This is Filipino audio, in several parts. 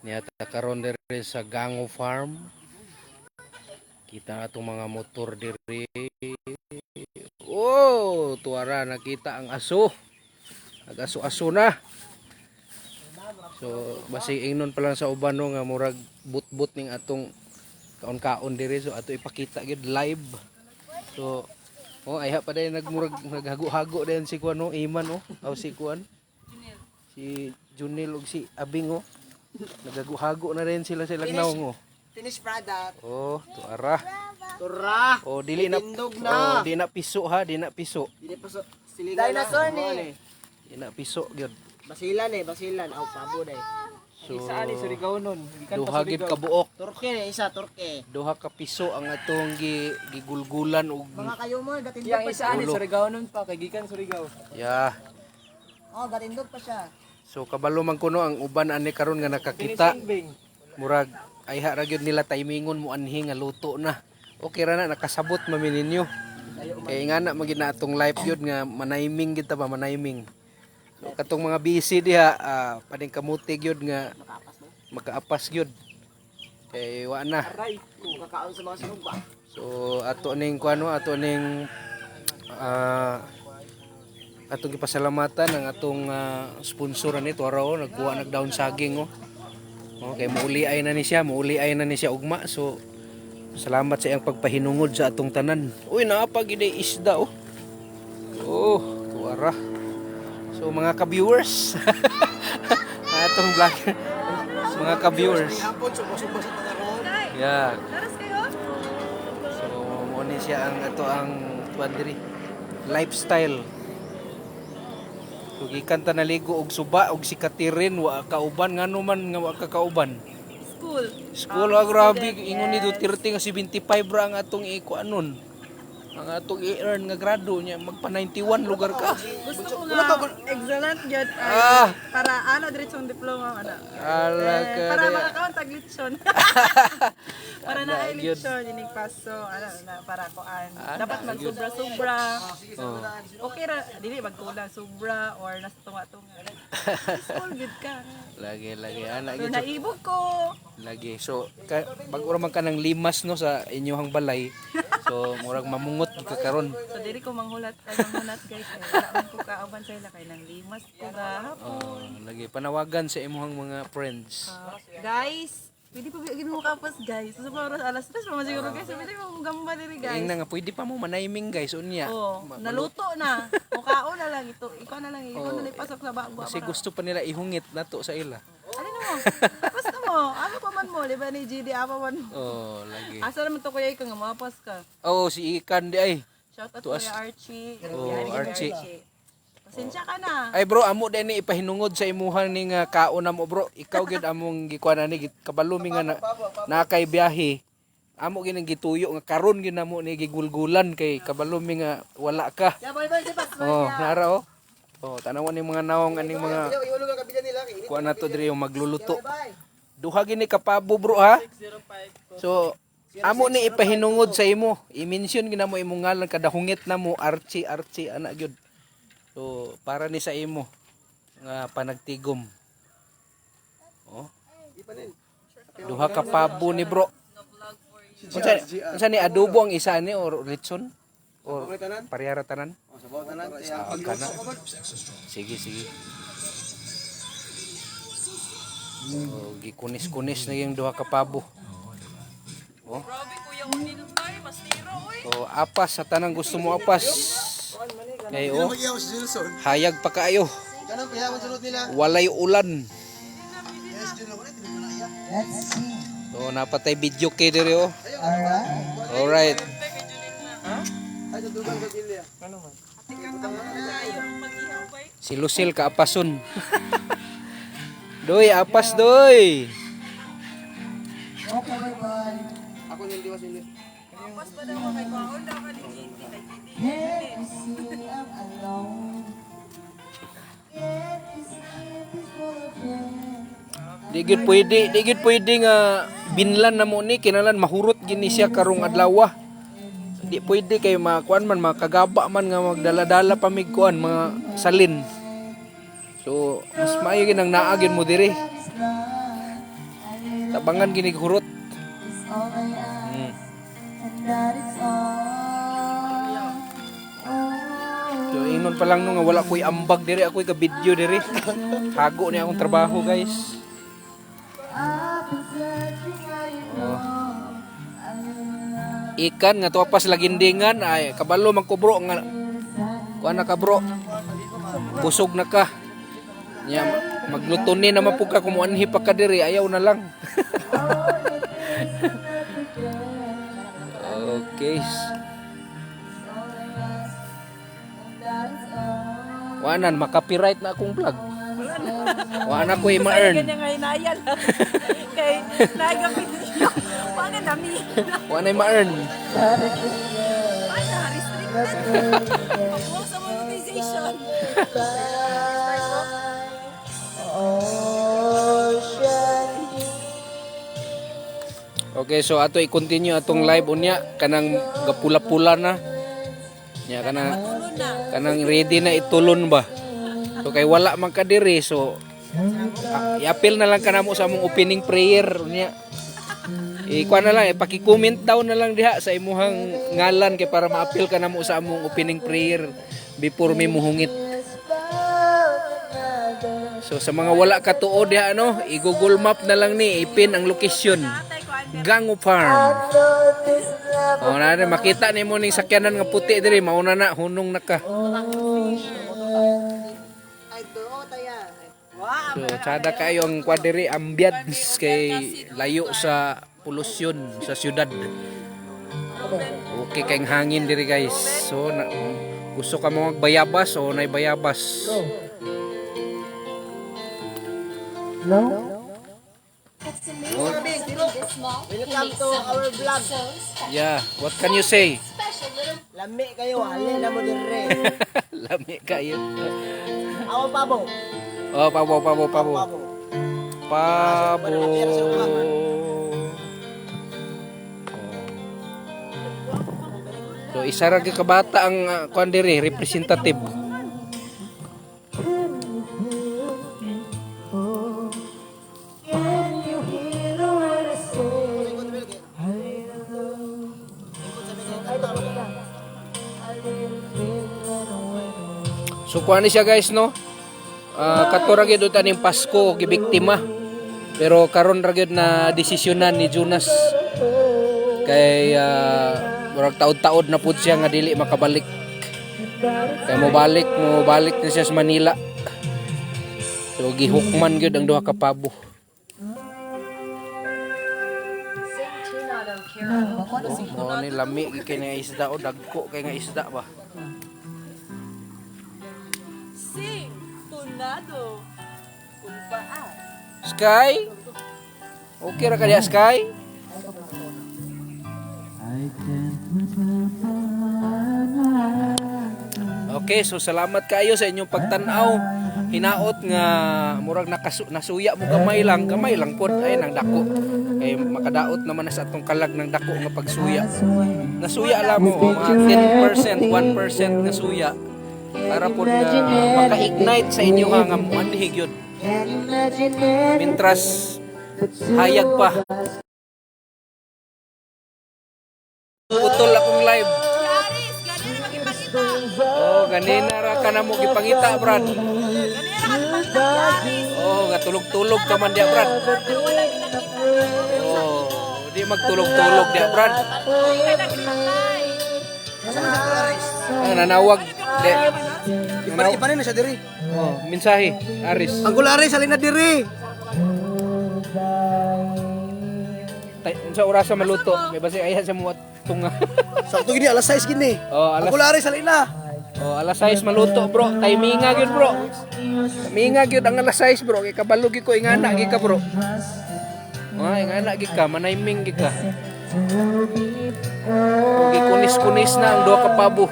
Niyata karon diri sa Gango Farm. Kita atong mga motor diri. Oh, tuara nakita ang aso. Nag-aso-aso na. So, basi ingnon pa lang sa uban no nga murag but-but ning atong kaon-kaon diri, so ato ipakita gid live. So, ayha pa day naghago-hago din si kuan no, Iman no, aw si kuan. Si Junil ug si Abing oh. Naghago-hago na rin sila sa Lagnaw oh. Finished product. Oh, tuara. Tura. Oh, dili na. Tindog Oh, na. di na piso ha, di na piso. Dili pa so silingan. Dinosaur ni. Di na piso gyud. Basilan basilan. Aw pabo day. So, isa ani Surigao nun. duha gid ka buok. Turke ni isa turke. Duha ka piso ang atong gigulgulan og Mga kayo mo gatindog Yang pa isa siya. ani Surigao nun pa kay gikan Surigao. yeah. Oh, gatindog pa siya. So kabalo man kuno ang uban ani karon nga nakakita. Finishing bing. Murag ayha ra gyud nila timingon mo anhi nga luto na. Okay ra na nakasabot mami ninyo. Kay nga na magid na atong life gyud nga manayiming gid ta ba manayiming. So katong mga busy diha pading kamuti gyud nga makaapas gyud. Kay wa na. Aray. Kakaon sa mga sinugba. So ato ning kuano ato ning atong gipasalamatan ang atong sponsor nito araw nagkuha nagdown saging oh. Okay, muuliay na ni siya ugma. So salamat sa iyang pagpahinungod sa atong tanan. Uy, naapag ide isda oh. Oh, tuara. So mga ka-viewers. Atong vlog. Mga ka-viewers. Yeah. So mo ni siya ang ato ang tuan diri. Lifestyle. So gikan ta naligo og suba og sikatirin wa kauban ngano man nga wa ka kauban. School grabe ingon ni Duterte nga 75 ra ang atong ikuanon. Ang atong i-earn nga grado niya magpa 91 lugar ka. Gusto ko nga excellent yun para ano diretsong diploma ana. Para makakaon tag lechon. Para na ay lechon ining paso ano na para koan. Dapat man sobra-sobra. Okay ra dili magkulang sobra or nas tunga-tunga. School gid ka. Lagi ana So gid. naibog ko. Lagi. So bag-o man ka ng limas no sa inyong balay. So murag mamungot ka karon. So dili ko manghulat guys. Wala man ko kauban sa ila kay nang limas ko gahapon. Lagi panawagan sa imong mga friends. Guys, pwede pa bigyan mo kapas guys. So para alas 3 pa man siguro guys. Pwede mo gamba diri guys. Ing na nga pwede pa mo manayiming guys unya. Oh, naluto na. O kaon na lang ito. Ikaw na lang ipasok sa bago. Kasi gusto pa nila ihungit nato sa ila. Ano mo? Basta mo. Ano pa man mo? Di ba ni GD apa man mo? Oh, lagi. Asa naman to kuya ikaw nga mapas ka. Oh, si Ikan di ay. Shout out Tuas. kuya Archie. Oh, Yan, Archie. Pasensya ka na. Ay bro, amo din ni ipahinungod sa imuhan ning kaon na mo bro. Ikaw gid among gikuan ani kabalumi nga na kay biyahe. Amo ginang gituyo nga karon gid namo ni gigulgulan kay kabalumi nga wala ka. Ya bye bye sipas. Oh, nara oh. Oh, tanawan ni mga naong aning mga Iulo ka kabila nila kay. kuan nato diri yung magluluto. Bye. Duha gini ka pabo bro ha. So amo ni ipahinungod sa imo. I-mention ginamo imong ngalan kada hungit namo Archie ana gyud. So para ni sa imo nga panagtigom. Oh. Duha ka pabo ni bro. Unsa ni adobo ang isa ni or lechon? Or parehara tanan? Oh, sabaw tanan. Kana. Sige. Oh, gikunis-kunis na yung duha ka pabo. Oh. Grabe kuya unil tay, mas tiro oy. So apas sa tanang gusto mo apas. Kay oh. Hayag pa kaayo. Kanang pihawon sulod nila. Walay ulan. Yes, dilo ko ni na iya. So napatay video kay diri oh. Alright. Ay dudugan ko dilya. Si Lucille kaapason. Doy, apas doy. Okay, bye bye. Ako nil diwas nil. Pas pa daw kay kaon daw ka ni GD kay Di gid pwede nga binlan na mo ni kinalan mahurot gini siya karong adlaw. Di pwede kay makuan man makagaba man nga magdala-dala pamigkuan mga salin. So mas maayo gid ang naagin mo diri. Tabangan ginig hurot. So inon pa lang no nga wala ko'y ambag diri, ako'y ka video diri. Hago ni akong trabaho, guys. Ikan nga tuwapas lagindingan ay kabalo man ko bro nga kuan na ka bro. Busog na ka. Nya magluto ni naman pug ka kumuanhi pa ka diri, ayaw na lang. Okay. Wanan maka-copyright na akong vlog. Wana ko i-ma-earn. Kanya nga inaya lang. Kay nagapit niya. Wala nami. Wana i-ma-earn. Wala, restricted. Huwag sa monetization. Okay, so ato i-continue atong live unya kanang gapula-pula na. Nya kanang ready na itulon ba. So kay wala man ka diri, so i-appeal na lang kanamo sa among opening prayer unya. Ikuha na lang, paki-comment down na lang diha sa imuhang ngalan kay para ma-appeal kanamo sa among opening prayer before mi muhungit. So sa mga wala ka tuod diha no, i-Google Map na lang ni, ipin ang location. Gango Farm. O na makita nimo ning sakyanan nga puti diri, mauna na hunong na ka. So sada kayo ang kwadiri ambience kay layo sa polusyon sa syudad. Okay kayong hangin diri guys. So gusto ka mo magbayabas o nay bayabas. Welcome to our vlog. Yeah, what can you say? Lami kayo, halin na mo dire. Lami kayo. Ako pabo. Oh, pabo. So isa ra gyud ka bata ang kuan diri, representative. So kuan ni siya guys no. Kato ra gyud taning Pasko gibiktima. Pero karon ra gyud na desisyonan ni Jonas kay murag taod-taod na pud siya nga dili makabalik. Kay mo balik na siya sa Manila. So gihukman gyud ang duha ka pabo. Oh, ni lami kay nga isda o dagko kay nga isda ba. Sing, tunado. Kumpaan. Sky? Okay ra ka diya, Sky? Okay, so salamat kayo sa inyong pagtanaw. Hinaot nga murag nasuya mo gamay lang pod ay nang dako. Kay makadaot naman na sa atong kalag ng dako nga pagsuya. Nasuya lang mo mga 10%, 1% nga suya. Para po na maka-ignite sa inyo nga muanhig yun. Mintras hayag pa. Putol akong live. Yaris, ganun magipakita. Oh, ganina ra ka na mo gipangita, Brad. Ganira ka magpakita, Yaris. Oh, nga tulog-tulog ka man diya, Brad. Oh, di magtulog-tulog diya, Brad. Nanawag. De. Ipanin na siya diri. Oh, mensahe, Aris. Ang Aris halin na diri. Sa orasa maluto, may basi ayan sa mga tunga. Sakto gini alas 6 gini. Oh, Ang Aris halin na. Oh, alas 6 maluto, bro. Timinga gyud, bro. Timinga gyud ang alas 6, bro. Kay kabalo gyud ko ingana gyud ka, bro. Ingana gyud ka, manayming gyud ka. Kunis-kunis na ang duha ka pabo.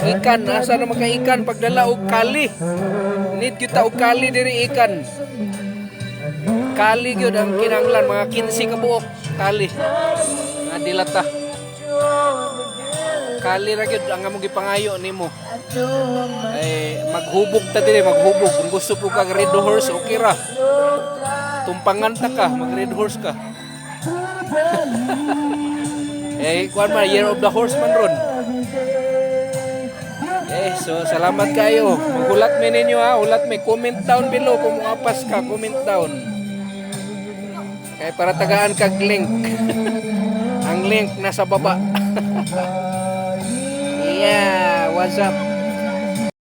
Ikan, asa na magka-ikan pagdala og kali. Need kita og kali diri ikan. Kali gyud ang kinahanglan, mga 15 ka buok kali. Nga dilata. Kali ra gyud ang among gipangayo nimo. Ay maghubog ta dire, maghubog. Kung gusto po kag red horse, okay ra. Tumpangan ta ka, mag red horse ka. Kuan man, year of the horse man ron. So salamat kayo. Maghulat mi ninyo ha, hulat mi. Comment down below kung muapas ka, comment down. Kaya para tagaan kag link. Ang link nasa baba. Yeah, what's up?